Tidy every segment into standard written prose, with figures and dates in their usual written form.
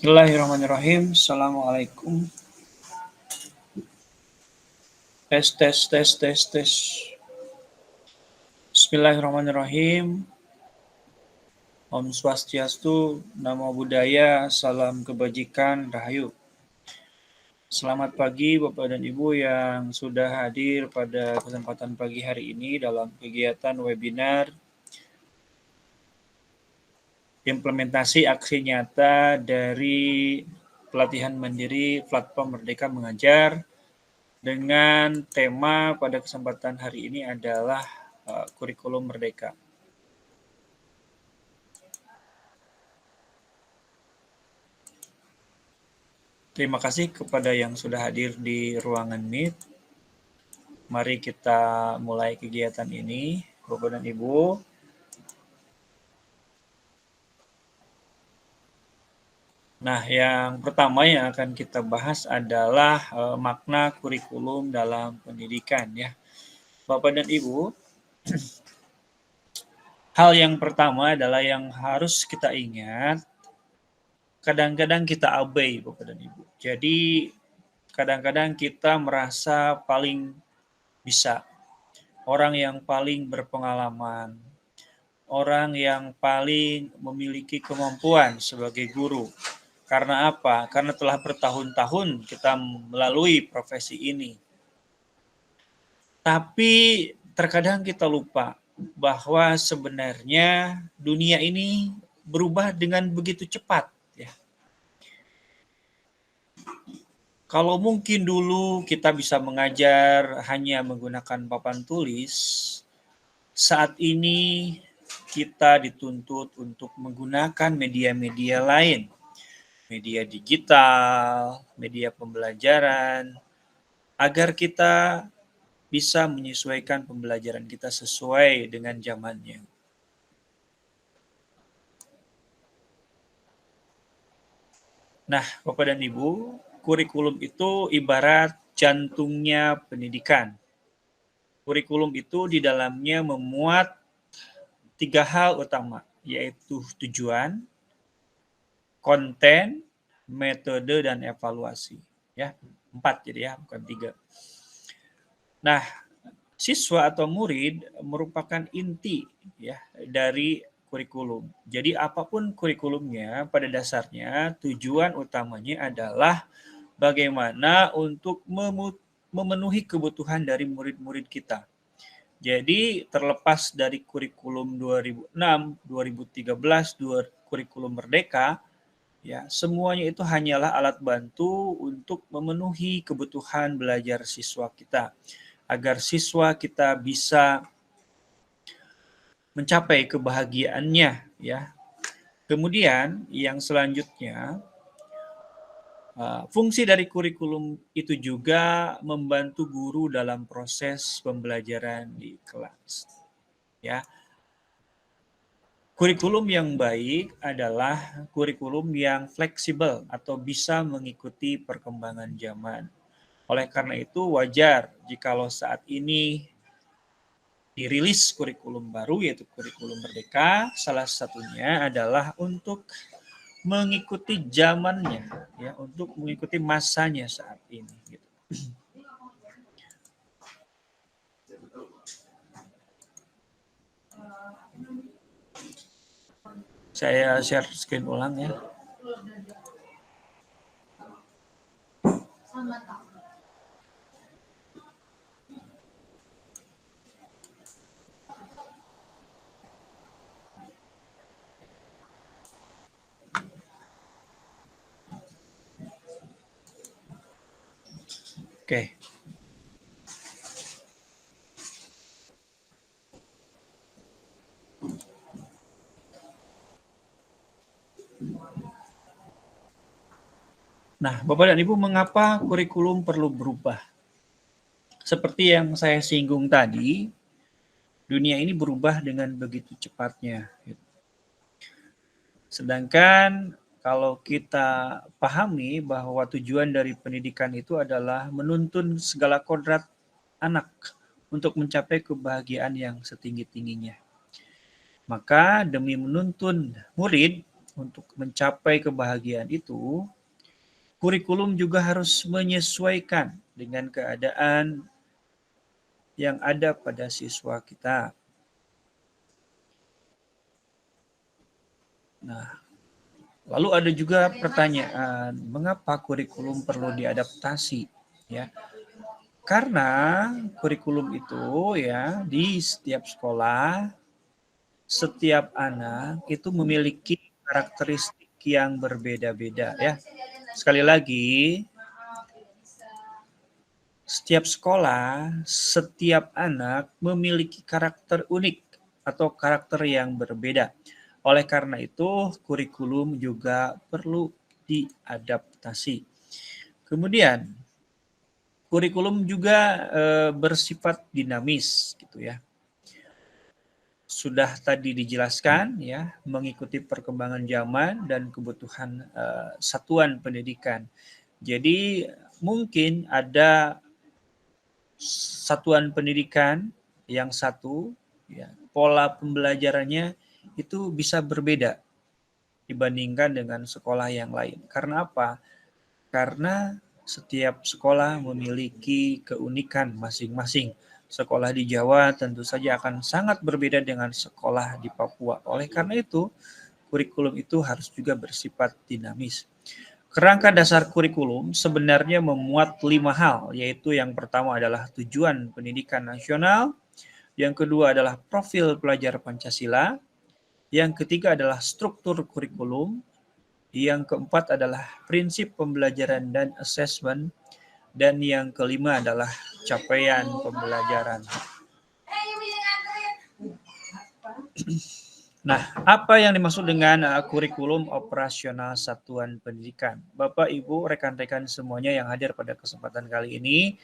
Bismillahirrahmanirrahim. Assalamualaikum. Tes, tes, tes, tes, tes. Bismillahirrahmanirrahim. Om Swastiastu, Namo Buddhaya, Salam Kebajikan, Rahayu. Selamat pagi Bapak dan Ibu yang sudah hadir pada kesempatan pagi hari ini dalam kegiatan webinar implementasi aksi nyata dari pelatihan mandiri platform Merdeka Mengajar dengan tema pada kesempatan hari ini adalah kurikulum Merdeka. Terima kasih kepada yang sudah hadir di ruangan Meet. Mari kita mulai kegiatan ini, Bapak dan Ibu. Nah, yang pertama yang akan kita bahas adalah makna kurikulum dalam pendidikan, ya. Bapak dan Ibu, hal yang pertama adalah yang harus kita ingat, kadang-kadang kita abai, Bapak dan Ibu. Jadi, kadang-kadang kita merasa paling bisa, orang yang paling berpengalaman, orang yang paling memiliki kemampuan sebagai guru. Karena apa? Karena telah bertahun-tahun kita melalui profesi ini. Tapi terkadang kita lupa bahwa sebenarnya dunia ini berubah dengan begitu cepat. Ya. Kalau mungkin dulu kita bisa mengajar hanya menggunakan papan tulis, saat ini kita dituntut untuk menggunakan media-media lain. Media digital, media pembelajaran, agar kita bisa menyesuaikan pembelajaran kita sesuai dengan zamannya. Nah, Bapak dan Ibu, kurikulum itu ibarat jantungnya pendidikan. Kurikulum itu di dalamnya memuat 3 hal utama, yaitu tujuan, konten, metode, dan evaluasi. Ya, 4 jadi ya, bukan 3. Nah, siswa atau murid merupakan inti ya dari kurikulum. Jadi apapun kurikulumnya, pada dasarnya tujuan utamanya adalah bagaimana untuk memenuhi kebutuhan dari murid-murid kita. Jadi terlepas dari kurikulum 2006, 2013, kurikulum Merdeka, ya semuanya itu hanyalah alat bantu untuk memenuhi kebutuhan belajar siswa kita, agar siswa kita bisa mencapai kebahagiaannya, ya. Kemudian yang selanjutnya, fungsi dari kurikulum itu juga membantu guru dalam proses pembelajaran di kelas. Ya. Kurikulum yang baik adalah kurikulum yang fleksibel atau bisa mengikuti perkembangan zaman. Oleh karena itu wajar jikalau saat ini dirilis kurikulum baru, yaitu kurikulum Merdeka. Salah satunya adalah untuk mengikuti zamannya, ya, untuk mengikuti masanya saat ini. Gitu. Saya share screen ulang ya. Oke. Nah, Bapak dan Ibu, mengapa kurikulum perlu berubah? Seperti yang saya singgung tadi, dunia ini berubah dengan begitu cepatnya. Sedangkan kalau kita pahami bahwa tujuan dari pendidikan itu adalah menuntun segala kodrat anak untuk mencapai kebahagiaan yang setinggi-tingginya. Maka demi menuntun murid untuk mencapai kebahagiaan itu, kurikulum juga harus menyesuaikan dengan keadaan yang ada pada siswa kita. Nah, lalu ada juga pertanyaan, mengapa kurikulum perlu diadaptasi? Ya, karena kurikulum itu ya di setiap sekolah, setiap anak itu memiliki karakteristik yang berbeda-beda ya. Sekali lagi, setiap sekolah, setiap anak memiliki karakter unik atau karakter yang berbeda. Oleh karena itu, kurikulum juga perlu diadaptasi. Kemudian, kurikulum juga bersifat dinamis gitu ya. Sudah tadi dijelaskan ya, mengikuti perkembangan zaman dan kebutuhan satuan pendidikan. Jadi mungkin ada satuan pendidikan yang satu, ya, pola pembelajarannya itu bisa berbeda dibandingkan dengan sekolah yang lain. Karena apa? Karena setiap sekolah memiliki keunikan masing-masing. Sekolah di Jawa tentu saja akan sangat berbeda dengan sekolah di Papua. Oleh karena itu, kurikulum itu harus juga bersifat dinamis. Kerangka dasar kurikulum sebenarnya memuat 5 hal, yaitu yang pertama adalah tujuan pendidikan nasional, yang kedua adalah profil pelajar Pancasila, yang ketiga adalah struktur kurikulum, yang keempat adalah prinsip pembelajaran dan asesmen, dan yang kelima adalah capaian pembelajaran. Nah, apa yang dimaksud dengan kurikulum operasional satuan pendidikan? Bapak, Ibu, rekan-rekan semuanya yang hadir pada kesempatan kali ini,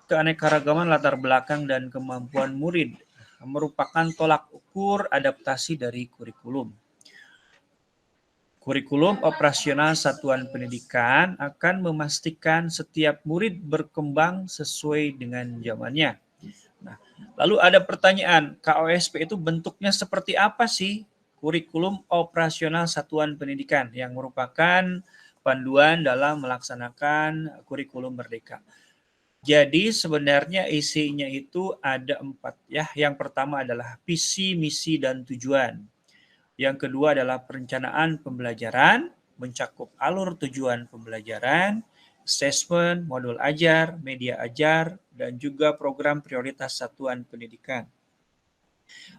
keanekaragaman latar belakang dan kemampuan murid merupakan tolak ukur adaptasi dari kurikulum. Kurikulum operasional satuan pendidikan akan memastikan setiap murid berkembang sesuai dengan zamannya. Nah, lalu ada pertanyaan, KOSP itu bentuknya seperti apa sih? Kurikulum operasional satuan pendidikan yang merupakan panduan dalam melaksanakan kurikulum merdeka. Jadi sebenarnya isinya itu ada 4 ya. Yang pertama adalah visi, misi, dan tujuan. Yang kedua adalah perencanaan pembelajaran, mencakup alur tujuan pembelajaran, asesmen, modul ajar, media ajar, dan juga program prioritas satuan pendidikan.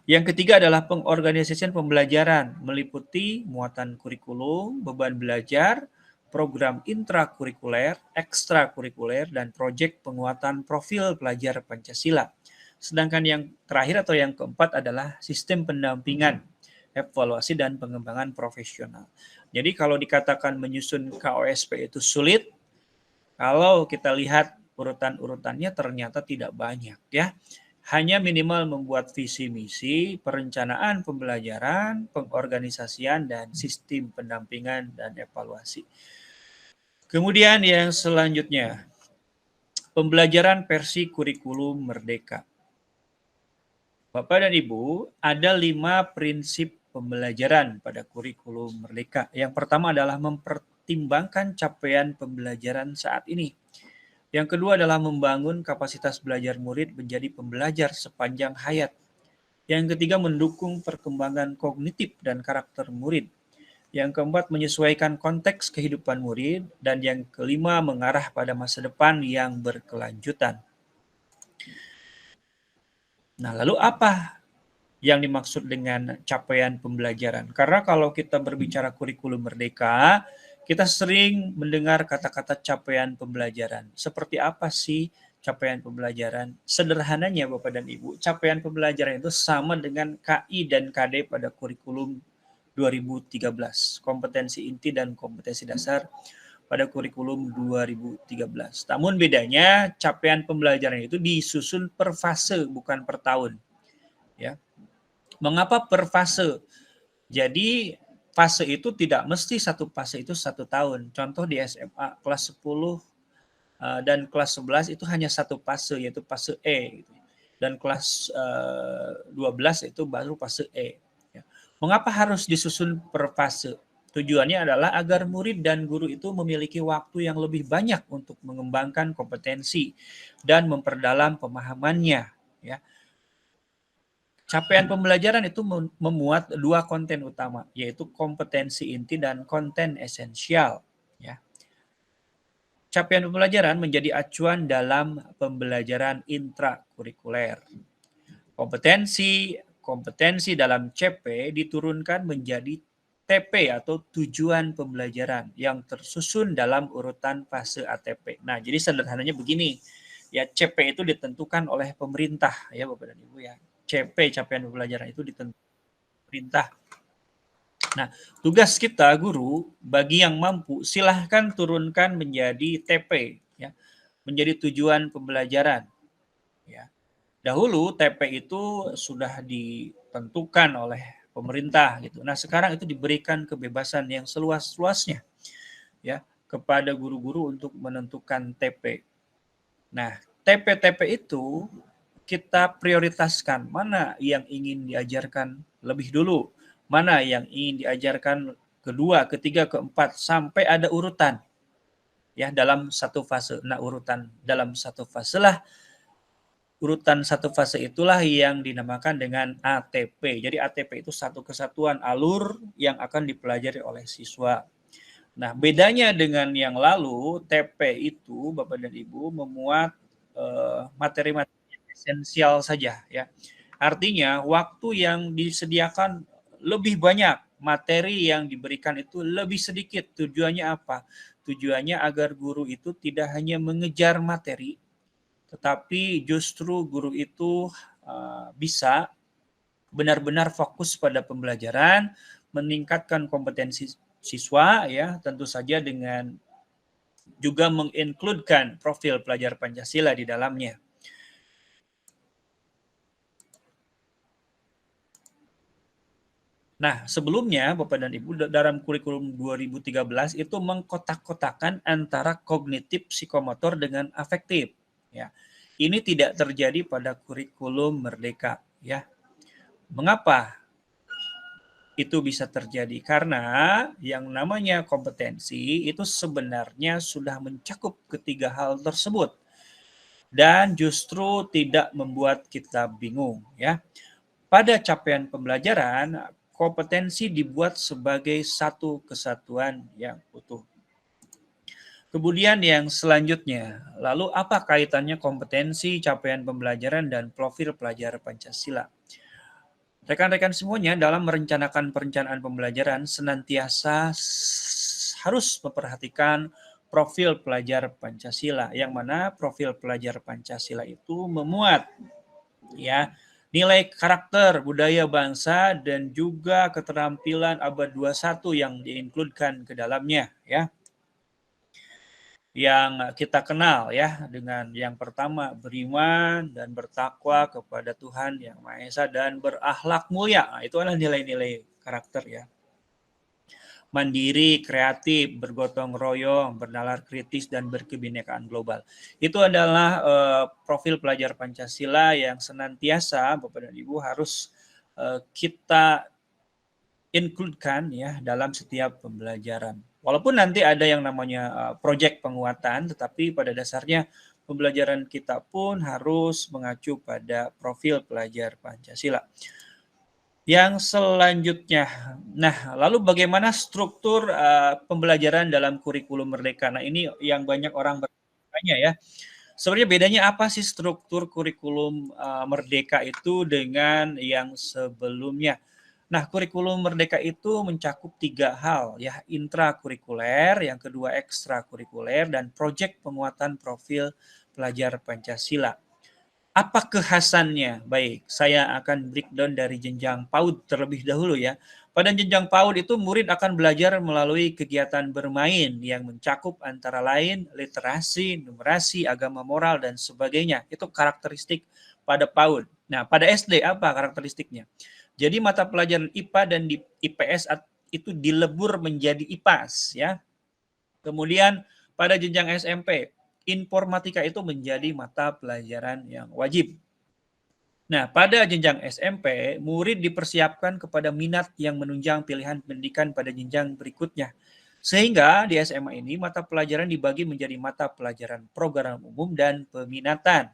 Yang ketiga adalah pengorganisasian pembelajaran, meliputi muatan kurikulum, beban belajar, program intrakurikuler, ekstrakurikuler, dan proyek penguatan profil pelajar Pancasila. Sedangkan yang terakhir atau yang keempat adalah sistem pendampingan, evaluasi, dan pengembangan profesional. Jadi kalau dikatakan menyusun KOSP itu sulit, kalau kita lihat urutan-urutannya ternyata tidak banyak ya. Hanya minimal membuat visi misi, perencanaan pembelajaran, pengorganisasian, dan sistem pendampingan dan evaluasi. Kemudian yang selanjutnya, pembelajaran versi kurikulum merdeka. Bapak dan Ibu, ada 5 prinsip pembelajaran pada kurikulum merdeka. Yang pertama adalah mempertimbangkan capaian pembelajaran saat ini. Yang kedua adalah membangun kapasitas belajar murid menjadi pembelajar sepanjang hayat. Yang ketiga, mendukung perkembangan kognitif dan karakter murid. Yang keempat, menyesuaikan konteks kehidupan murid. Dan yang kelima, mengarah pada masa depan yang berkelanjutan. Nah, lalu apa yang dimaksud dengan capaian pembelajaran? Karena kalau kita berbicara kurikulum merdeka, kita sering mendengar kata-kata capaian pembelajaran. Seperti apa sih capaian pembelajaran? Sederhananya Bapak dan Ibu, capaian pembelajaran itu sama dengan KI dan KD pada kurikulum 2013, kompetensi inti dan kompetensi dasar pada kurikulum 2013. Namun bedanya capaian pembelajaran itu disusun per fase bukan per tahun. Ya. Mengapa per fase? Jadi fase itu tidak mesti satu fase itu 1 tahun. Contoh di SMA kelas 10 dan kelas 11 itu hanya satu fase yaitu fase E gitu. Dan kelas 12 itu baru fase E. Ya. Mengapa harus disusun per fase? Tujuannya adalah agar murid dan guru itu memiliki waktu yang lebih banyak untuk mengembangkan kompetensi dan memperdalam pemahamannya. Ya. Capaian pembelajaran itu memuat dua konten utama, yaitu kompetensi inti dan konten esensial. Ya. Capaian pembelajaran menjadi acuan dalam pembelajaran intrakurikuler. Kompetensi dalam CP diturunkan menjadi TP atau tujuan pembelajaran yang tersusun dalam urutan fase ATP. Nah, jadi sederhananya begini, ya CP itu ditentukan oleh pemerintah ya Bapak dan Ibu ya. CP capaian pembelajaran itu ditentukan pemerintah. Nah, tugas kita guru bagi yang mampu silahkan turunkan menjadi TP ya, menjadi tujuan pembelajaran ya. Dahulu TP itu sudah ditentukan oleh pemerintah gitu. Nah, sekarang itu diberikan kebebasan yang seluas-luasnya ya kepada guru-guru untuk menentukan TP. Nah, TP-TP itu kita prioritaskan mana yang ingin diajarkan lebih dulu, mana yang ingin diajarkan kedua, ketiga, keempat sampai ada urutan ya dalam satu fase. Nah, urutan dalam satu fase lah urutan satu fase itulah yang dinamakan dengan ATP. Jadi ATP itu satu kesatuan alur yang akan dipelajari oleh siswa. Nah, bedanya dengan yang lalu, TP itu Bapak dan Ibu memuat materi-materi esensial saja ya. Artinya waktu yang disediakan lebih banyak, materi yang diberikan itu lebih sedikit. Tujuannya apa? Tujuannya agar guru itu tidak hanya mengejar materi, tetapi justru guru itu bisa benar-benar fokus pada pembelajaran, meningkatkan kompetensi siswa ya, tentu saja dengan juga mengincludekan profil pelajar Pancasila di dalamnya. Nah, sebelumnya Bapak dan Ibu dalam kurikulum 2013 itu mengkotak-kotakan antara kognitif psikomotor dengan afektif ya. Ini tidak terjadi pada kurikulum Merdeka ya. Mengapa itu bisa terjadi? Karena yang namanya kompetensi itu sebenarnya sudah mencakup ketiga hal tersebut dan justru tidak membuat kita bingung ya. Pada capaian pembelajaran, kompetensi dibuat sebagai satu kesatuan yang utuh. Kemudian yang selanjutnya, lalu apa kaitannya kompetensi, capaian pembelajaran, dan profil pelajar Pancasila? Rekan-rekan semuanya dalam merencanakan perencanaan pembelajaran senantiasa harus memperhatikan profil pelajar Pancasila, yang mana profil pelajar Pancasila itu memuat ya nilai karakter budaya bangsa dan juga keterampilan abad 21 yang diinkludkan ke dalamnya ya. Yang kita kenal ya dengan yang pertama beriman dan bertakwa kepada Tuhan Yang Maha Esa dan berakhlak mulia. Nah, itu adalah nilai-nilai karakter ya. Mandiri, kreatif, bergotong royong, bernalar kritis dan berkebinekaan global. Itu adalah profil pelajar Pancasila yang senantiasa Bapak dan Ibu harus kita include-kan ya dalam setiap pembelajaran. Walaupun nanti ada yang namanya proyek penguatan, tetapi pada dasarnya pembelajaran kita pun harus mengacu pada profil pelajar Pancasila. Yang selanjutnya, nah lalu bagaimana struktur pembelajaran dalam kurikulum Merdeka? Nah ini yang banyak orang bertanya ya. Sebenarnya bedanya apa sih struktur kurikulum Merdeka itu dengan yang sebelumnya? Nah, kurikulum Merdeka itu mencakup 3 hal ya, intrakurikuler, yang kedua ekstrakurikuler, dan proyek penguatan profil pelajar Pancasila. Apa kekhasannya? Baik, saya akan breakdown dari jenjang PAUD terlebih dahulu ya. Pada jenjang PAUD itu murid akan belajar melalui kegiatan bermain yang mencakup antara lain literasi, numerasi, agama moral, dan sebagainya. Itu karakteristik pada PAUD. Nah, pada SD apa karakteristiknya? Jadi mata pelajaran IPA dan di IPS itu dilebur menjadi IPAS ya. Kemudian pada jenjang SMP, informatika itu menjadi mata pelajaran yang wajib. Nah, pada jenjang SMP, murid dipersiapkan kepada minat yang menunjang pilihan pendidikan pada jenjang berikutnya. Sehingga di SMA ini mata pelajaran dibagi menjadi mata pelajaran program umum dan peminatan.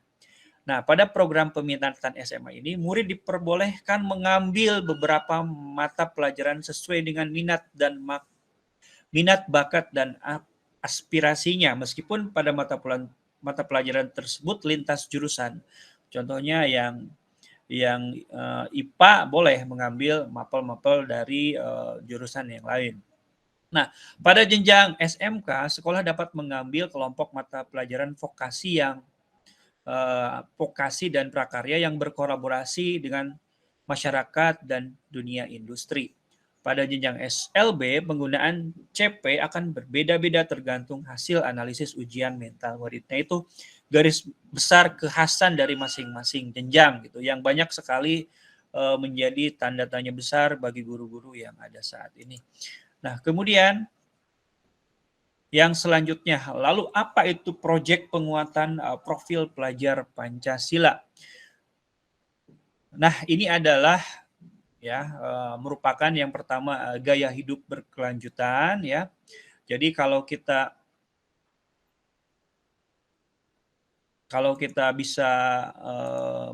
Nah, pada program peminatan SMA ini, murid diperbolehkan mengambil beberapa mata pelajaran sesuai dengan minat, bakat, dan aspirasinya, meskipun pada mata pelajaran tersebut lintas jurusan. Contohnya yang IPA boleh mengambil mapel-mapel dari jurusan yang lain. Nah, pada jenjang SMK, sekolah dapat mengambil kelompok mata pelajaran vokasi dan prakarya yang berkolaborasi dengan masyarakat dan dunia industri. Pada jenjang SLB, penggunaan CP akan berbeda-beda tergantung hasil analisis ujian mental muridnya. Itu garis besar kekhasan dari masing-masing jenjang gitu, yang banyak sekali menjadi tanda tanya besar bagi guru-guru yang ada saat ini. Nah, kemudian yang selanjutnya, lalu apa itu proyek penguatan profil pelajar Pancasila? Nah, ini adalah merupakan yang pertama gaya hidup berkelanjutan ya. Jadi kalau kita bisa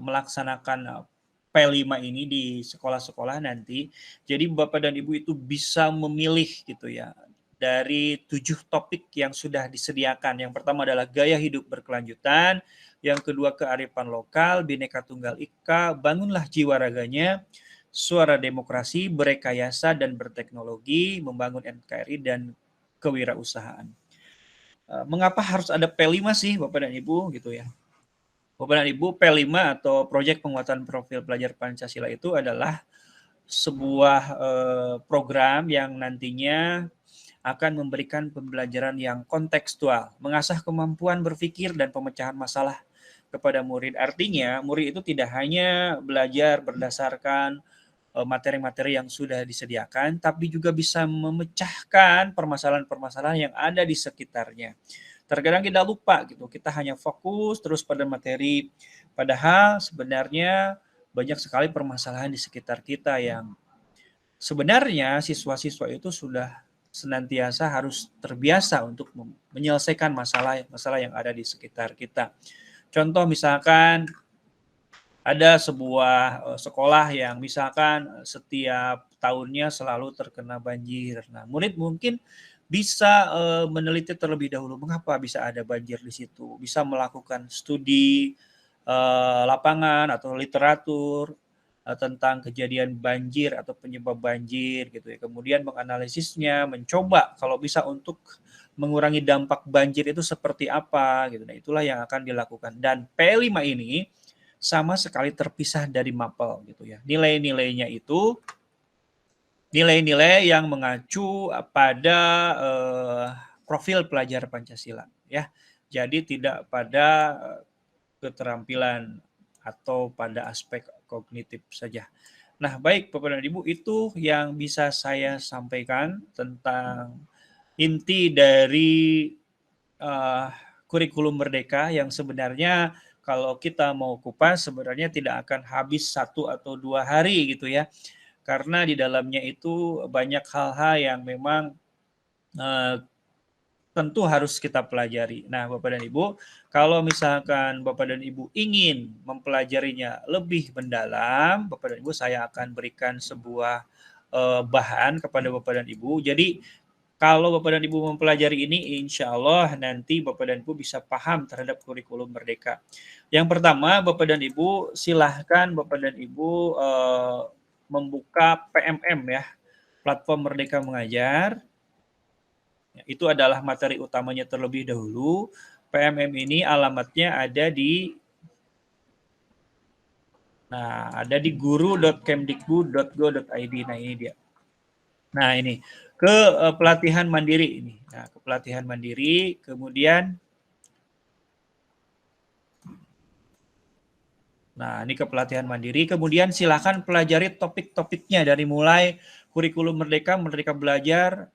melaksanakan P5 ini di sekolah-sekolah nanti, jadi Bapak dan Ibu itu bisa memilih gitu ya dari 7 topik yang sudah disediakan. Yang pertama adalah gaya hidup berkelanjutan, yang kedua kearifan lokal, Bhinneka Tunggal Ika, bangunlah jiwa raganya, suara demokrasi, berekayasa dan berteknologi, membangun NKRI dan kewirausahaan. Mengapa harus ada P5 sih Bapak dan Ibu gitu ya? Bapak dan Ibu, P5 atau Proyek Penguatan Profil Pelajar Pancasila itu adalah sebuah program yang nantinya akan memberikan pembelajaran yang kontekstual, mengasah kemampuan berpikir dan pemecahan masalah kepada murid. Artinya, murid itu tidak hanya belajar berdasarkan materi-materi yang sudah disediakan, tapi juga bisa memecahkan permasalahan-permasalahan yang ada di sekitarnya. Terkadang kita lupa gitu, kita hanya fokus terus pada materi, padahal sebenarnya banyak sekali permasalahan di sekitar kita yang sebenarnya siswa-siswa itu sudah senantiasa harus terbiasa untuk menyelesaikan masalah yang ada di sekitar kita. Contoh misalkan ada sebuah sekolah yang misalkan setiap tahunnya selalu terkena banjir. Nah, murid mungkin bisa meneliti terlebih dahulu mengapa bisa ada banjir di situ, bisa melakukan studi lapangan atau literatur tentang kejadian banjir atau penyebab banjir gitu ya. Kemudian menganalisisnya, mencoba kalau bisa untuk mengurangi dampak banjir itu seperti apa gitu. Nah, itulah yang akan dilakukan. Dan P5 ini sama sekali terpisah dari mapel gitu ya. Nilai-nilainya itu nilai-nilai yang mengacu pada profil pelajar Pancasila ya. Jadi tidak pada keterampilan atau pada aspek kognitif saja. Nah, baik Bapak dan Ibu, itu yang bisa saya sampaikan tentang inti dari kurikulum Merdeka yang sebenarnya kalau kita mau kupas sebenarnya tidak akan habis 1 atau 2 hari gitu ya. Karena di dalamnya itu banyak hal-hal yang memang tentu harus kita pelajari. Nah, Bapak dan Ibu, kalau misalkan Bapak dan Ibu ingin mempelajarinya lebih mendalam, Bapak dan Ibu saya akan berikan sebuah bahan kepada Bapak dan Ibu. Jadi kalau Bapak dan Ibu mempelajari ini, insya Allah nanti Bapak dan Ibu bisa paham terhadap kurikulum Merdeka. Yang pertama, Bapak dan Ibu silahkan Bapak dan Ibu membuka PMM ya, Platform Merdeka Mengajar. Itu adalah materi utamanya terlebih dahulu. PMM ini alamatnya ada di guru.kemdikbud.go.id. Nah, ini dia. Nah, ini ke pelatihan mandiri ini. Nah, ke pelatihan mandiri, kemudian ini ke pelatihan mandiri, kemudian silakan pelajari topik-topiknya dari mulai kurikulum Merdeka, Merdeka Belajar,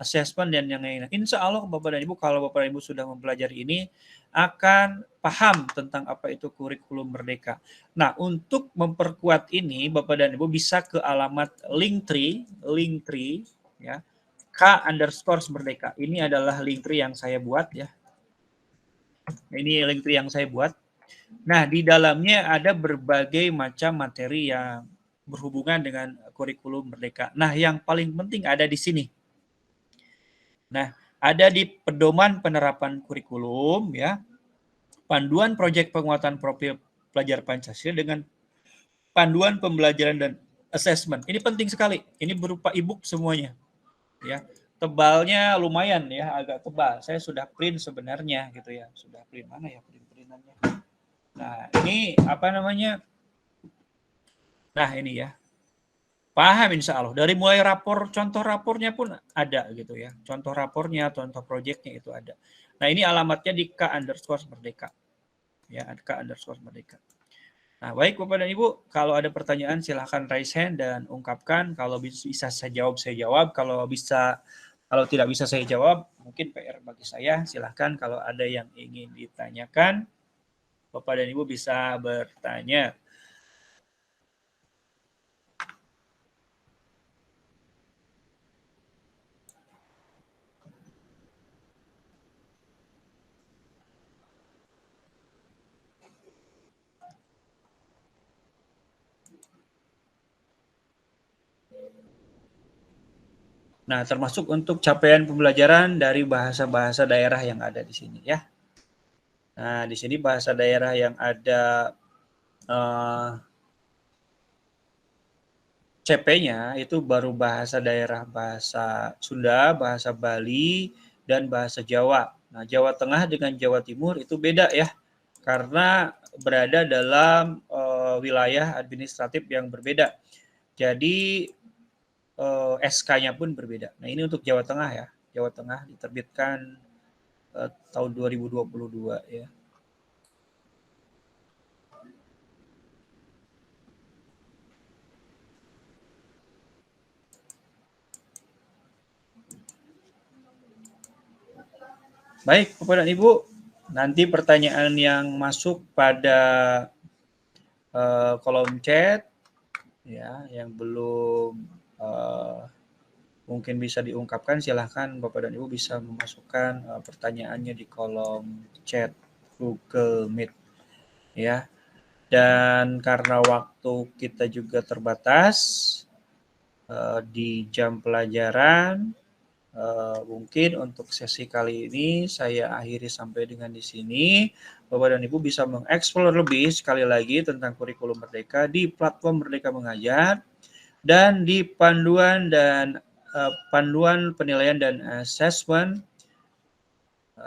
assessment dan yang lain. Insya Allah Bapak dan Ibu, kalau Bapak dan Ibu sudah mempelajari ini, akan paham tentang apa itu kurikulum merdeka. Nah, untuk memperkuat ini, Bapak dan Ibu bisa ke alamat Linktree, ya, K_merdeka. Ini adalah Linktree yang saya buat, ya. Ini Linktree yang saya buat. Nah, di dalamnya ada berbagai macam materi yang berhubungan dengan kurikulum merdeka. Nah, yang paling penting ada di sini. Nah, ada di pedoman penerapan kurikulum, ya, panduan proyek penguatan profil pelajar Pancasila dengan panduan pembelajaran dan assessment. Ini penting sekali. Ini berupa e-book semuanya, ya. Tebalnya lumayan, ya, agak tebal. Saya sudah print sebenarnya, gitu ya. Sudah print, mana ya print-printannya? Nah, ini apa namanya? Nah, ini ya. Paham insya Allah. Dari mulai rapor, contoh rapornya pun ada gitu ya. Contoh rapornya, contoh proyeknya itu ada. Nah, ini alamatnya di K_merdeka. Ya, K_merdeka. Nah, baik Bapak dan Ibu, kalau ada pertanyaan silahkan raise hand dan ungkapkan. Kalau bisa saya jawab, saya jawab. Kalau tidak bisa saya jawab, mungkin PR bagi saya. Silahkan kalau ada yang ingin ditanyakan, Bapak dan Ibu bisa bertanya. Nah, termasuk untuk capaian pembelajaran dari bahasa-bahasa daerah yang ada di sini, ya. Nah, di sini bahasa daerah yang ada CP-nya itu baru bahasa daerah, bahasa Sunda, bahasa Bali, dan bahasa Jawa. Nah, Jawa Tengah dengan Jawa Timur itu beda, ya, karena berada dalam wilayah administratif yang berbeda. Jadi SK-nya pun berbeda. Nah, ini untuk Jawa Tengah, ya. Jawa Tengah diterbitkan tahun 2022, ya. Baik, Bapak dan Ibu, nanti pertanyaan yang masuk pada kolom chat, ya, yang belum mungkin bisa diungkapkan, silahkan Bapak dan Ibu bisa memasukkan pertanyaannya di kolom chat Google Meet, ya. Dan karena waktu kita juga terbatas di jam pelajaran, mungkin untuk sesi kali ini saya akhiri sampai dengan di sini. Bapak dan Ibu bisa mengeksplor lebih sekali lagi tentang kurikulum Merdeka di platform Merdeka Mengajar dan di panduan penilaian dan asesmen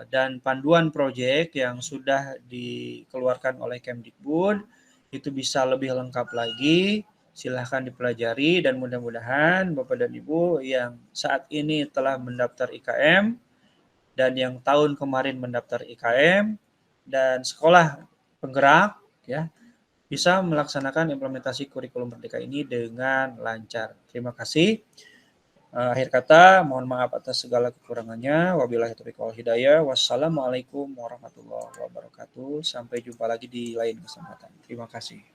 dan panduan proyek yang sudah dikeluarkan oleh Kemdikbud. Itu bisa lebih lengkap lagi. Silahkan dipelajari dan mudah-mudahan Bapak dan Ibu yang saat ini telah mendaftar IKM dan yang tahun kemarin mendaftar IKM dan sekolah penggerak, ya, bisa melaksanakan implementasi kurikulum Merdeka ini dengan lancar. Terima kasih. Akhir kata, mohon maaf atas segala kekurangannya. Wabillahi taufiq wal hidayah. Wassalamualaikum warahmatullahi wabarakatuh. Sampai jumpa lagi di lain kesempatan. Terima kasih.